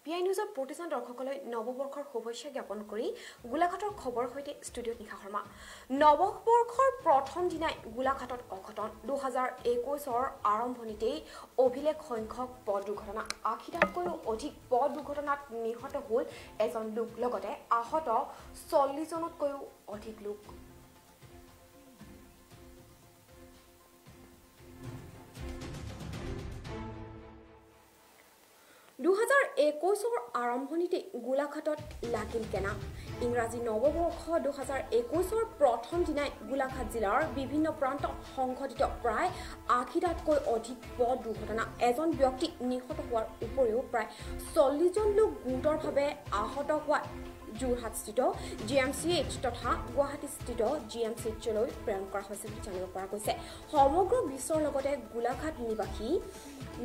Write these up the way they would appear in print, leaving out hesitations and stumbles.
PI নিউজৰ প্ৰতিজন দৰ্শকলৈ নৱবৰ্ষৰ শুভেচ্ছা জ্ঞাপন কৰি গোলাঘাটৰ খবৰ সৈতে ষ্টুডিঅ'ত নিশা শৰ্মা। নৱবৰ্ষৰ প্ৰথম দিনাই গোলাঘাটত অঘটন 2021ৰ আৰম্ভণিতেই অভিলেখ সংখ্যক পথ দুৰ্ঘটনা ৮০টাতকৈও অধিক পথ দুৰ্ঘটনাত নিহত হ'ল এজন লোক লগতে আহত ৪০জনতকৈও অধিক লোক। আৰম্ভণিতে গোলাঘাটত লাগিল কেনা। ইংৰাজী নৱবৰ্ষ 2021ৰ প্ৰথম দিনাই গোলাঘাট জিলাৰ বিভিন্ন প্ৰান্তত সংঘটিত প্ৰায় ৮০টাতকৈ অধিক পথ দুৰ্ঘটনা এজন ব্যক্তি নিহত হোৱাৰ উপৰিও প্ৰায় ৪০জন লোক গুৰুতৰভাৱে আহত হোৱা যোৰহাটস্থিত GMCH তথা গুৱাহাটীস্থিত GMCHলৈ প্ৰেৰণ কৰা হৈছে বুলি জানিব পৰা গৈছে। সমগ্ৰ বিশ্বৰ লগতে গোলাঘাট নিবাসী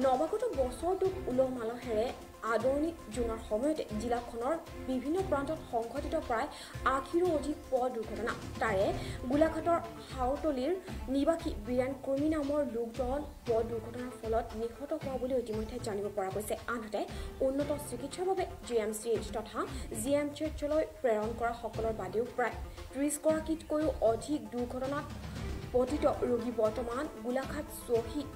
নৱাগত বছৰটোক উলহ মালহেৰে আদৰণি জনোৱাৰ সময়তে জিলাখনৰ বিভিন্ন প্ৰান্তত সংঘটিত প্ৰায় ৮০ৰো অধিক পথ দুৰ্ঘটনা। তাৰে গোলাঘাটৰ হাওৰতলীৰ নিবাসী বীৰেন কুৰ্মী নামৰ লোকজন পথ দুৰ্ঘটনাৰ ফলত নিহত হোৱা বুলি ইতিমধ্যে জানিব পৰা গৈছে। আনহাতে উন্নত চিকিৎসাৰ বাবে GMCH তথা GMCHলৈ প্ৰেৰণ কৰা সকলৰ বাদেও প্ৰায় ৩০গৰাকীতকৈও অধিক দুৰ্ঘটনাত পতিত ৰোগী বৰ্তমান গোলাঘাট শ্বহীদ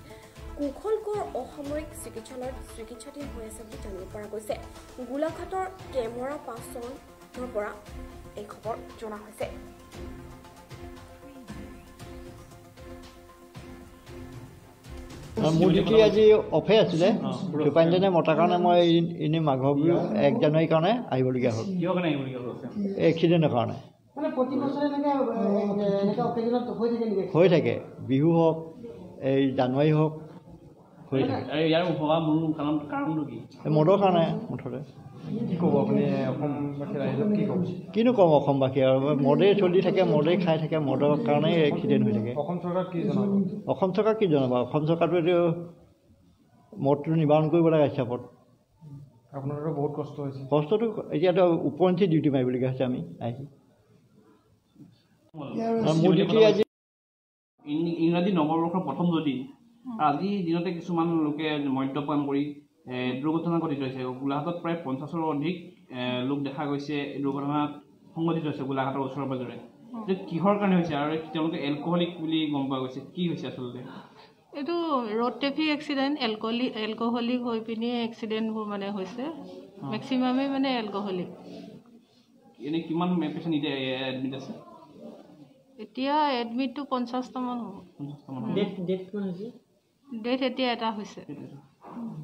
কুশলগড় অসামৰিক চিকিৎসালয়ত চিকিৎসাধীন হৈ আছে বুলি জানিব পৰা গৈছে। গোলাঘাটৰ কেমেৰা পাৰ্চনৰ পৰা এই খবৰ জনা হৈছে। মোৰ ডিউটি আজি অফে আছিলে ৰূপাঞ্জনে মতাৰ কাৰণে মই এনেই মাঘৰ বিহু 1 জানুৱাৰীৰ কাৰণে আহিবলগীয়া হ'ল। এক্সিডেণ্টৰ কাৰণে হৈ থাকে, বিহু হওক এই জানুৱাৰী হওক মদৰ কাৰণে মুঠতে। কি ক'ব আপুনি অসমবাসীৰ ৰাইজক কি ক'ব? কিনো ক'ম অসমবাসী আৰু মদেই চলি থাকে, মদেই খাই থাকে, মদৰ কাৰণেই এক্সিডেণ্ট হৈ থাকে। অসম চৰকাৰ কি জনাব? অসম চৰকাৰ কি জনাব? অসম চৰকাৰটো এইটো মদটো নিবাৰণ কৰিব লাগে হিচাপত। আপোনালোকৰ বহুত কষ্ট হৈছে। কষ্টটো এতিয়াতো ওপৰঞ্চি ডিউটি মাৰিবলগীয়া হৈছে আমি আহি। মোৰ ডিউটি আজি ইংৰাজী নৱবৰ্ষৰ প্ৰথম যদি আজিৰ দিনতে কিছুমান লোকে মদ্যপান কৰি দুৰ্ঘটনা ঘটিত হৈছে। গোলাঘাটত প্ৰায় ৫০ৰো অধিক লোক দেখা গৈছে দুৰ্ঘটনাত সংঘটিত হৈছে গোলাঘাটৰ ওচৰে পাজৰে। কিহৰ কাৰণে হৈছে আৰু তেওঁলোকে এলকহলিক বুলি গম পোৱা গৈছে? কি হৈছে আচলতে? এইটো ৰোড ট্ৰেফিক এক্সিডেণ্ট। এলকহলিক হৈ পিনি এক্সিডেণ্টবোৰ মানে হৈছে, মেক্সিমামেই মানে এলকহলিক। এনেই কিমান পেচেণ্ট এতিয়া এডমিট আছে? এতিয়া এডমিটটো ৫০টামান হ'ব। ডেথ এতিয়া এটা হৈছে।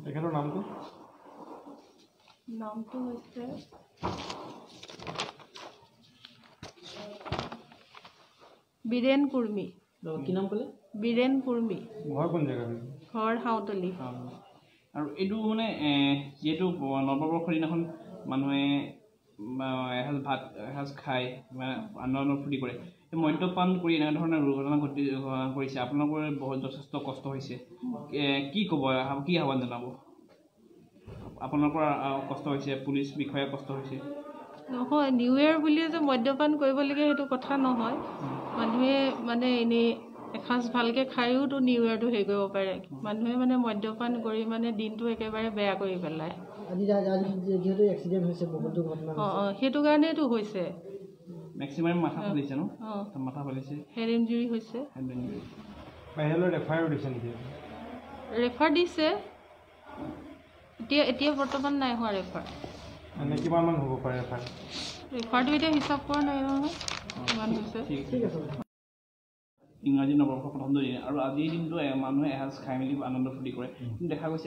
তেখেতৰ নামটো হৈছে বীৰেন কুৰ্মী। কি নাম ক'লে? বীৰেন কুৰ্মী। ঘৰ কোন জেগা? ঘৰ হাওতলী। আৰু এইটো মানে যিহেতু নৱবৰ্ষৰ দিনাখন মানুহে এসাঁজ খাই আনন্দ ফূৰ্তি কৰে, মদ্যপান কৰি এনেধৰণৰ দুৰ্ঘটনা কৰিছে। আপোনালোকৰ বহুত যথেষ্ট কষ্ট হৈছে। কি ক'ব, কি আহ্বান জনাব? আপোনালোকৰ কষ্ট হৈছে, পুলিচ বিষয়া কষ্ট হৈছে। নহয়, নিউ ইয়েৰ বুলিয়ে যে মদ্যপান কৰিবলগীয়া সেইটো কথা নহয়। মানুহে মানে এনেই এসাঁজ ভালকৈ খায়োতো নিউ ইয়েৰটো হেৰি কৰিব পাৰে। মানুহে মানে মদ্যপান কৰি মানে দিনটো একেবাৰে বেয়া কৰি পেলায়। যিহেতু এক্সিডেণ্ট হৈছে, বহুত দুৰ্ঘটনা সেইটো কাৰণেতো হৈছে। মেক্সিমাম মাথা ফালিছে ন? মাথা ফালিছে, হেড ইঞ্জুৰি হৈছে। বাহিৰলৈ ৰেফাৰো দিছে নেকি? ৰেফাৰ দিছে, এতিয়া বৰ্তমান নাই হোৱা ৰেফাৰ। মানে কিমানমান হ'ব পাৰে ৰেফাৰ? ৰেফাৰটো এতিয়া হিচাপ কৰা নাই নহয় কিমান হৈছে। ঠিক আছে। ইংৰাজী নৱবৰ্ষৰ প্ৰথম দিন আৰু আজিৰ দিনটো মানুহে এসাঁজ খাই মেলি আনন্দ ফূৰ্তি কৰে। কিন্তু দেখা গৈছে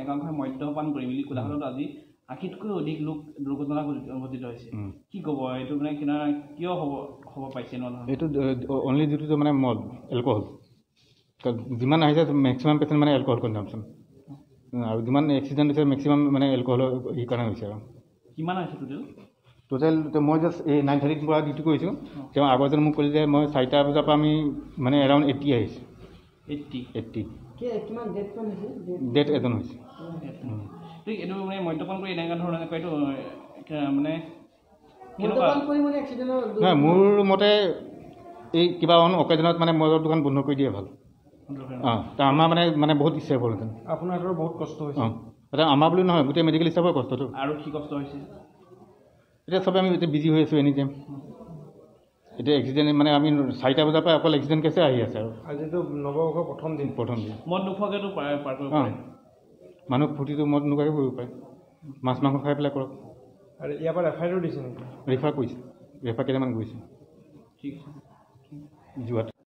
একাংশই মদ্যপান কৰি মেলি গোলাঘাটত আজি ৮০তকৈ অধিক লোক দুৰ্ঘটনা ঘটিত হৈছে। কি ক'ব এইটো মানে কিয় হ'ব পাইছে এনেধৰণৰ? এইটো অনলি যিটো মানে মদ, এলকহল। যিমান আহিছে মেক্সিমাম পেচেণ্ট মানে এলকহল কনজাম্পশ্যন, আৰু যিমান এক্সিডেণ্ট হৈছে মেক্সিমাম মানে এলকহলৰ এই কাৰণে হৈছে। আৰু কিমান আছে টোটেল মই জাষ্ট এই 9:30 পৰা ডিউটি কৰিছোঁ। তেওঁ আগৰজন মোক ক'লে যে মই 4টা বজাৰ পৰা আমি মানে এৰাউণ্ড 80 আহিছোঁ। 80 ডেথ এজন হৈছে। এইটো মানে মদ্যপান কৰি এনেকুৱা ধৰণৰ এইটো মানে নহয়, মোৰ মতে এই কিবা অকেজনত মানে মদৰ দোকান বন্ধ কৰি দিয়ে ভাল। আমাৰ মানে বহুত ইচ্ছা হ'লহেঁতেন। আপোনালোকৰ বহুত কষ্ট হৈছে। এতিয়া আমাৰ বুলি নহয়, গোটেই মেডিকেল ষ্টাফৰ কষ্টটো। আৰু কি কষ্ট হৈছে? এতিয়া চবে আমি এতিয়া বিজি হৈ আছোঁ এনি টাইম। এতিয়া এক্সিডেণ্ট মানে আমি 4টা বজাৰ পৰা অকল এক্সিডেণ্ট কেছে আহি আছে আৰু আজিতো নৱবৰ্ষৰ প্ৰথম দিন। মদ নোখোৱাকৈতো পাৰ কৰিব পাৰে। মানুহ ফূৰ্তিটো মদ নোখোৱাকৈ কৰিব পাৰে, মাছ মাংস খাই পেলাই কৰক। আৰু ইয়াৰ পৰা ৰেফাৰো দিছে নেকি? ৰেফাৰ কৰিছে, ৰেফাৰ কেইটামান গৈছে ঠিক আছে যোৱাত।